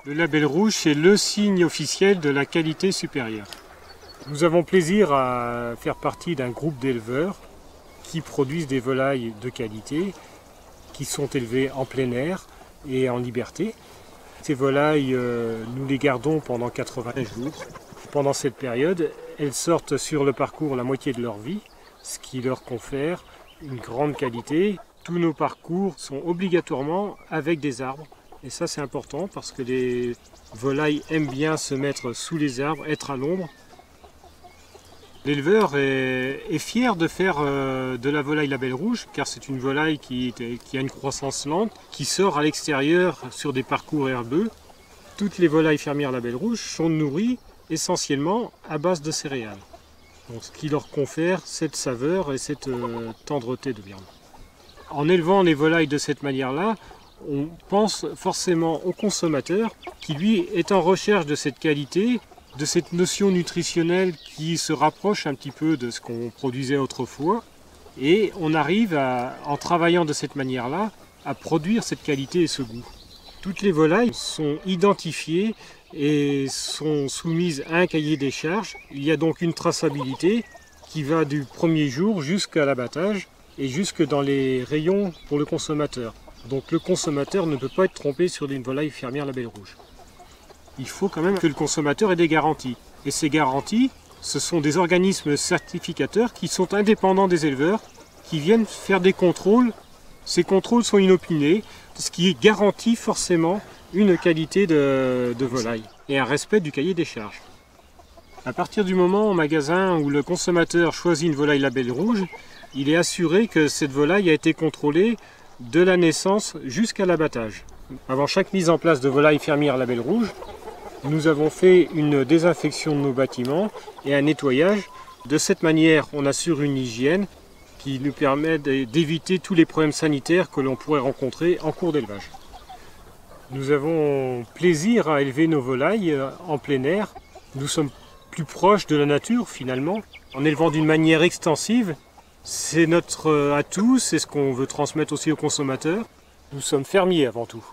Le label rouge, c'est le signe officiel de la qualité supérieure. Nous avons plaisir à faire partie d'un groupe d'éleveurs qui produisent des volailles de qualité, qui sont élevées en plein air et en liberté. Ces volailles, nous les gardons pendant 80 jours. Pendant cette période, elles sortent sur le parcours la moitié de leur vie, ce qui leur confère une grande qualité. Tous nos parcours sont obligatoirement avec des arbres. Et ça, c'est important parce que les volailles aiment bien se mettre sous les arbres, être à l'ombre. L'éleveur est fier de faire de la volaille label rouge, car c'est une volaille qui a une croissance lente, qui sort à l'extérieur sur des parcours herbeux. Toutes les volailles fermières label rouge sont nourries essentiellement à base de céréales, donc, ce qui leur confère cette saveur et cette tendreté de viande. En élevant les volailles de cette manière-là, on pense forcément au consommateur qui lui est en recherche de cette qualité, de cette notion nutritionnelle qui se rapproche un petit peu de ce qu'on produisait autrefois. Et on arrive, en travaillant de cette manière-là, à produire cette qualité et ce goût. Toutes les volailles sont identifiées et sont soumises à un cahier des charges. Il y a donc une traçabilité qui va du premier jour jusqu'à l'abattage et jusque dans les rayons pour le consommateur. Donc le consommateur ne peut pas être trompé sur une volaille fermière label rouge. Il faut quand même que le consommateur ait des garanties. Et ces garanties, ce sont des organismes certificateurs qui sont indépendants des éleveurs, qui viennent faire des contrôles. Ces contrôles sont inopinés, ce qui garantit forcément une qualité de volaille et un respect du cahier des charges. À partir du moment au magasin où le consommateur choisit une volaille label rouge, il est assuré que cette volaille a été contrôlée de la naissance jusqu'à l'abattage. Avant chaque mise en place de volaille fermière label rouge, nous avons fait une désinfection de nos bâtiments et un nettoyage. De cette manière, on assure une hygiène qui nous permet d'éviter tous les problèmes sanitaires que l'on pourrait rencontrer en cours d'élevage. Nous avons plaisir à élever nos volailles en plein air. Nous sommes plus proches de la nature finalement, en élevant d'une manière extensive. C'est notre atout, c'est ce qu'on veut transmettre aussi aux consommateurs. Nous sommes fermiers avant tout.